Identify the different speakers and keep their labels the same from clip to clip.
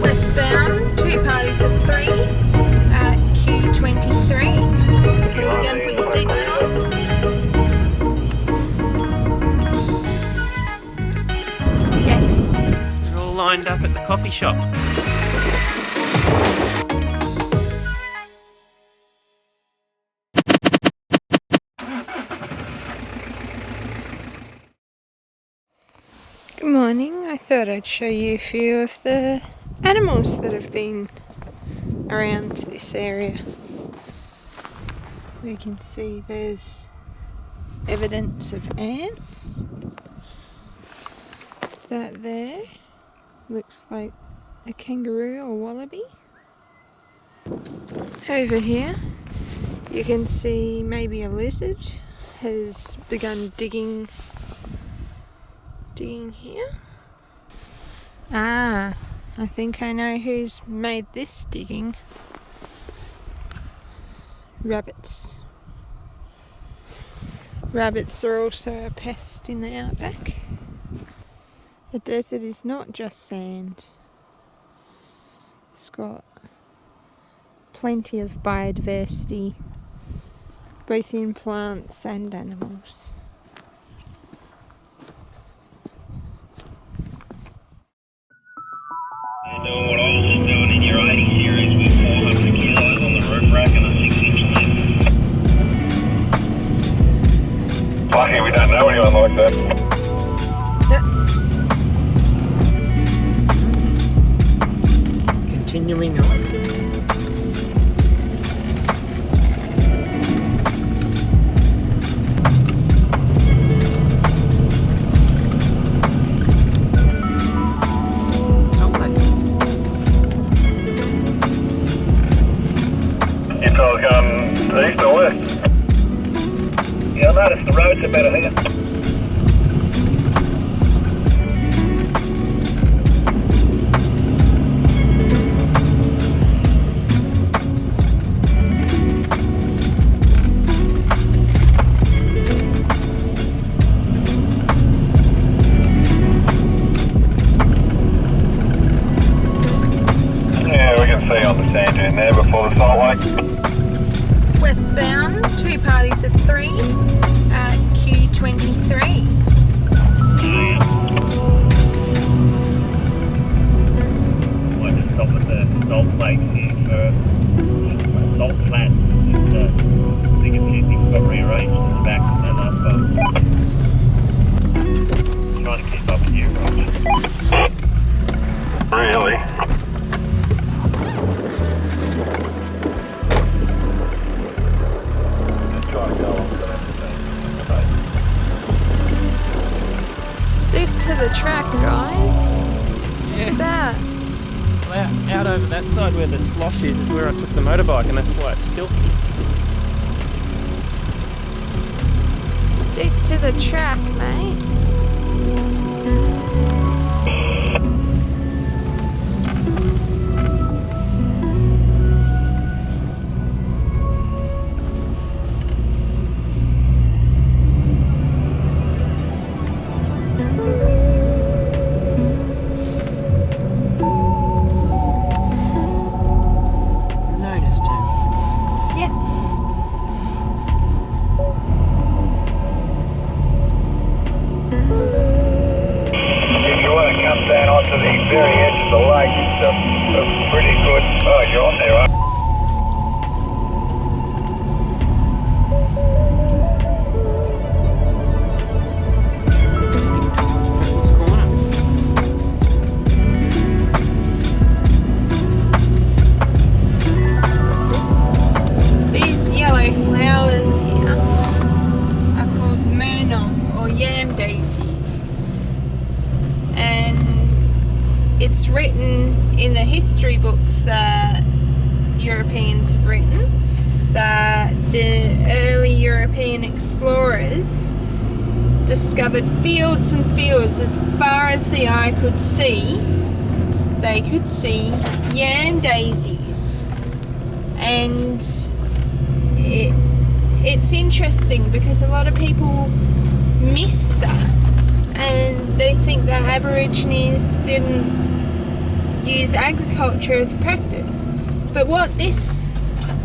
Speaker 1: Westbound, 2 parties of 3 at Q23. Okay, you gonna put your seatbelt on? Yes.
Speaker 2: We're all lined up at the coffee shop.
Speaker 1: Good morning. I thought I'd show you a few of the animals that have been around this area. We can see there's evidence of ants. That there looks like a kangaroo or wallaby. Over here you can see maybe a lizard has begun digging here. I think I know who's made this digging. Rabbits. Rabbits are also a pest in the outback. The desert is not just sand. It's got plenty of biodiversity, both in plants and animals.
Speaker 3: Doing what I was just doing in your 80 series with 400 kilos on the roof rack and a 6-inch lift. Lucky we don't know anyone like that.
Speaker 2: Continuing on.
Speaker 3: If I was going east or west? Yeah, I noticed the roads are better here. See on the sand dune there before the salt lake.
Speaker 1: Westbound, 2 parties of 3 at Q23.
Speaker 3: Might just stop at the salt lakes here first. Salt flats. Just, I think a few things got rearranged in the back from that last boat. Trying to keep up with you, Roger. Really?
Speaker 1: Stick to the track, guys.
Speaker 2: Yeah.
Speaker 1: Look at that.
Speaker 2: Well, out over that side where the slosh is where I took the motorbike, and that's why it's filthy.
Speaker 1: Stick to the track, mate.
Speaker 3: Down onto the very edge of the lake, it's a pretty good. Oh, you're on there, right?
Speaker 1: These yellow flowers here are called murnong or yam daisy. And it's written in the history books that Europeans have written that the early European explorers discovered fields and fields as far as the eye could see. They could see yam daisies, and it's interesting because a lot of people miss that. and they think that Aborigines didn't use agriculture as a practice. But what this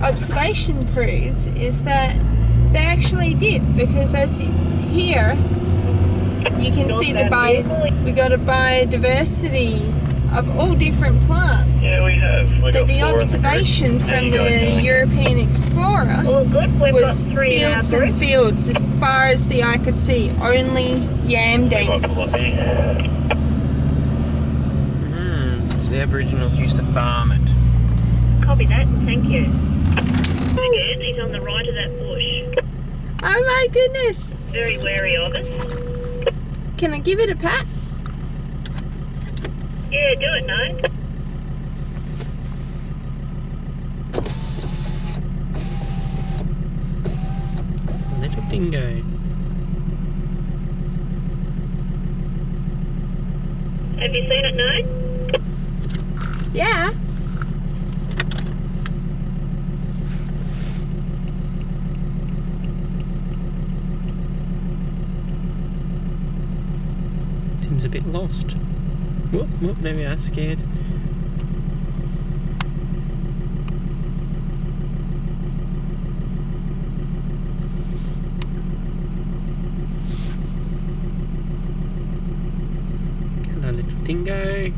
Speaker 1: observation proves is that they actually did, because as here you can see we got a biodiversity of all different plants.
Speaker 3: Yeah, we have.
Speaker 1: But the observation from the European explorer was fields and fields as far as the eye could see, only yam daisies.
Speaker 2: So the Aboriginals used to farm it.
Speaker 4: Copy that, thank you. Again, he's on the right of that bush.
Speaker 1: Oh my goodness!
Speaker 4: Very wary of us.
Speaker 1: Can I give it a pat?
Speaker 4: Yeah, do it, no?
Speaker 2: Little dingo.
Speaker 4: Have you seen it, no?
Speaker 1: Yeah.
Speaker 2: Tim's a bit lost. Whoop, whoop, there we are, scared. Hello, little dingo.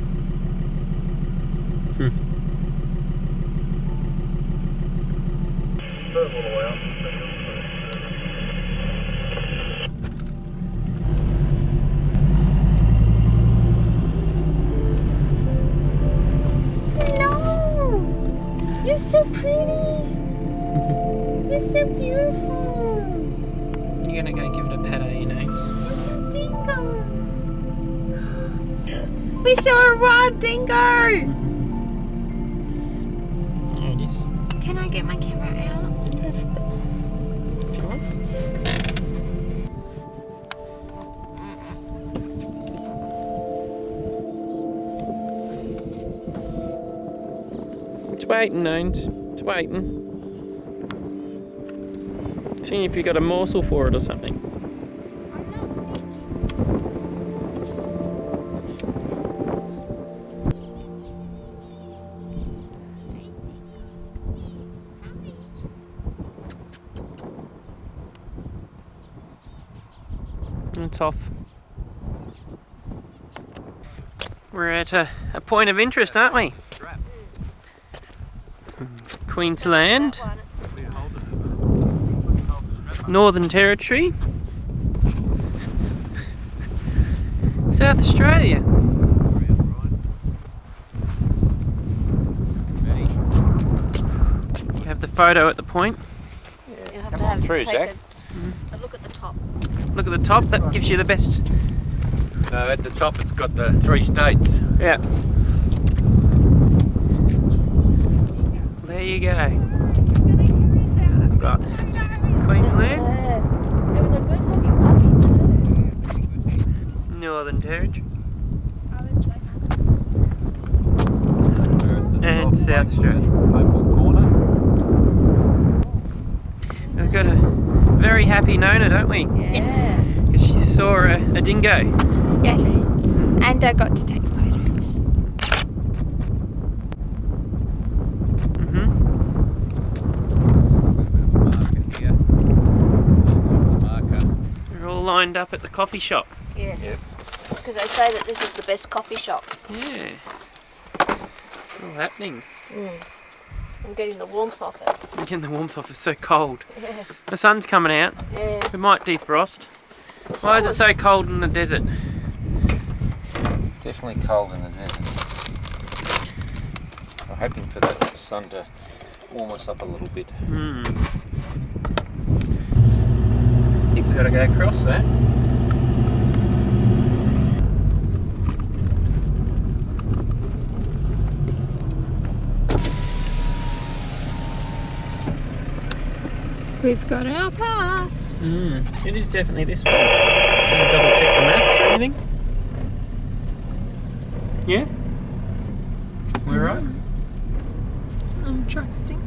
Speaker 1: You're so pretty. You're so beautiful.
Speaker 2: You're gonna go give it a pat, are you, Nace?
Speaker 1: You're so dingo. We saw a wild dingo.
Speaker 2: There it is.
Speaker 1: Can I get my camera out?
Speaker 2: Go for it. If you want. It's waiting, Names. It's waiting. Seeing if you got a morsel for it or something. It's off. We're at a point of interest, aren't we? Queensland, Northern Territory, South Australia. You have the photo at the point.
Speaker 4: You have to have
Speaker 5: through, Zach.
Speaker 4: A look at the top.
Speaker 2: Look at the top, that gives you the best.
Speaker 5: No, at the top it's got the 3 states.
Speaker 2: Yeah. There you go. Got Queensland,
Speaker 4: It was a good looking puppy.
Speaker 2: Northern Territory, and South Australia.
Speaker 5: Purple corner.
Speaker 2: We've got a very happy Nona, don't we?
Speaker 4: Yeah.
Speaker 2: Because she saw a dingo.
Speaker 1: Yes. And I got to take photos.
Speaker 2: We're all lined up at the coffee shop.
Speaker 4: Yes. Because they say that this is the best coffee shop.
Speaker 2: Yeah. All happening.
Speaker 4: I'm getting the warmth off it.
Speaker 2: I'm getting the warmth off, it's so cold. The sun's coming out.
Speaker 4: Yeah.
Speaker 2: We might defrost. Why is it so cold in the desert?
Speaker 5: Definitely cold in the desert. I'm hoping for the sun to warm us up a little bit.
Speaker 2: I think we've got to go across that.
Speaker 1: We've got our pass.
Speaker 2: It is definitely this one. Can you double check the maps or anything? Yeah? We're right?
Speaker 1: I'm trusting.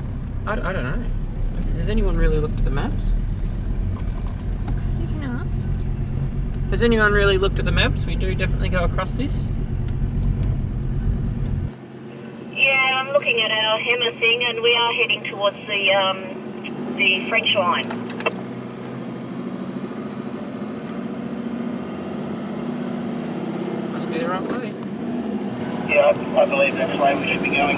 Speaker 2: I don't know. Has anyone really looked at the maps?
Speaker 1: You can ask.
Speaker 2: Has anyone really looked at the maps? We do definitely go across this.
Speaker 4: Yeah, I'm looking at our Hema thing, and we are heading towards the French line.
Speaker 2: Must be the right way.
Speaker 3: Yeah, I believe that's the way we should be going.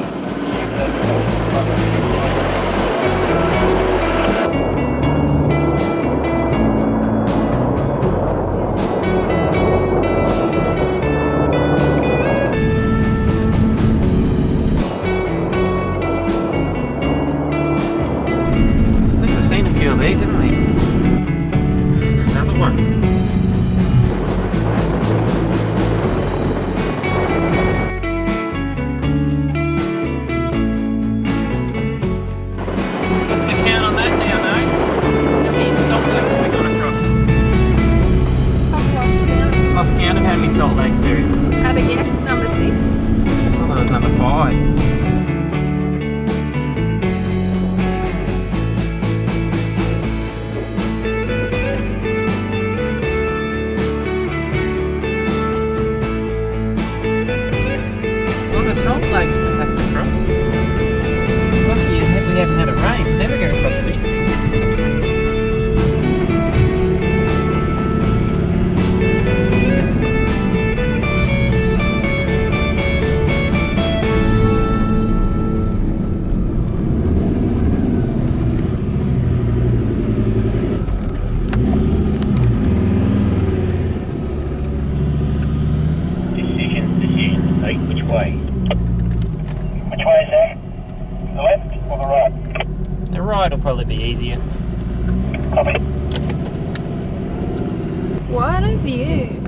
Speaker 2: I think we've seen a few of these, haven't we? Another one. What's the count on that now, Notes? How many salt lakes have we gone across?
Speaker 1: I've lost count.
Speaker 2: Lost count of how many salt lakes there is.
Speaker 1: At a guess, number 6.
Speaker 2: I thought it was number 5. A lot of salt lakes to have to cross. Lucky we haven't had a rain. We'll never go across these things.
Speaker 3: Decision to take which way? Which way is that? The left or the right?
Speaker 2: The ride will probably be easier.
Speaker 3: Copy.
Speaker 1: What a view.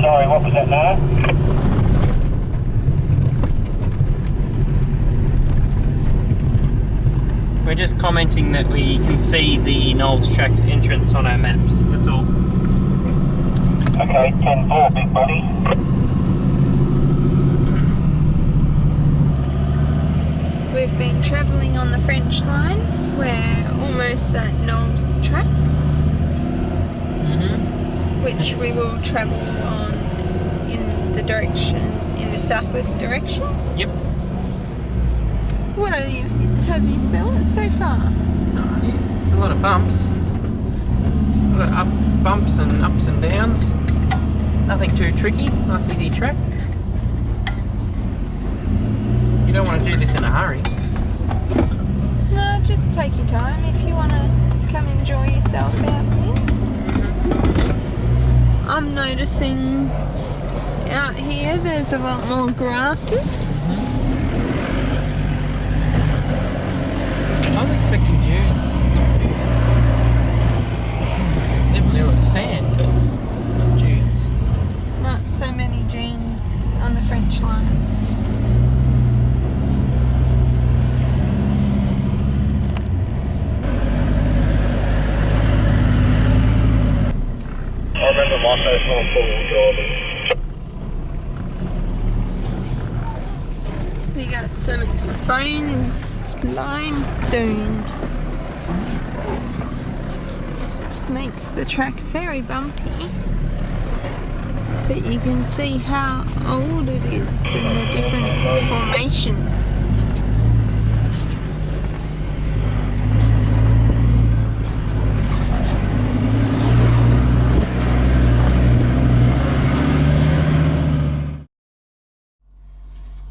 Speaker 3: Sorry, what was that, Nana?
Speaker 2: We're just commenting that we can see the Knowles Track entrance on our maps. That's all.
Speaker 3: Okay, 10-4, big buddy.
Speaker 1: We've been travelling on the French line. We're almost at Knowles Track, which we will travel on in the southward direction.
Speaker 2: Yep.
Speaker 1: What have you felt so far?
Speaker 2: It's a lot of bumps. A lot of bumps and ups and downs. Nothing too tricky. Nice easy track. You don't want to do this in a hurry.
Speaker 1: No, just take your time if you want to come enjoy yourself out here. I'm noticing out here there's a lot more grasses.
Speaker 2: I was expecting dunes. There's definitely a lot of sand, but not dunes.
Speaker 1: Not so many dunes on the French line.
Speaker 3: I remember my first one four-wheel driving.
Speaker 1: We got some exposed limestone. Makes the track very bumpy. But you can see how old it is and the different formations.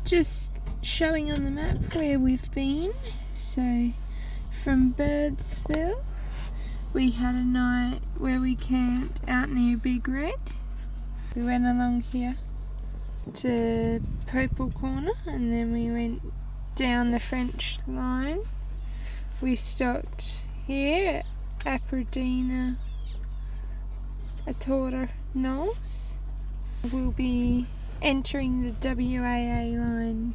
Speaker 1: Just showing on the map where we've been. So from Birdsville we had a night where we camped out near Big Red. We went along here to Poeppels Corner and then we went down the French line. We stopped here at Aboriginal Agriculture Knowles. We'll be entering the WAA line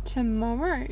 Speaker 1: tomorrow.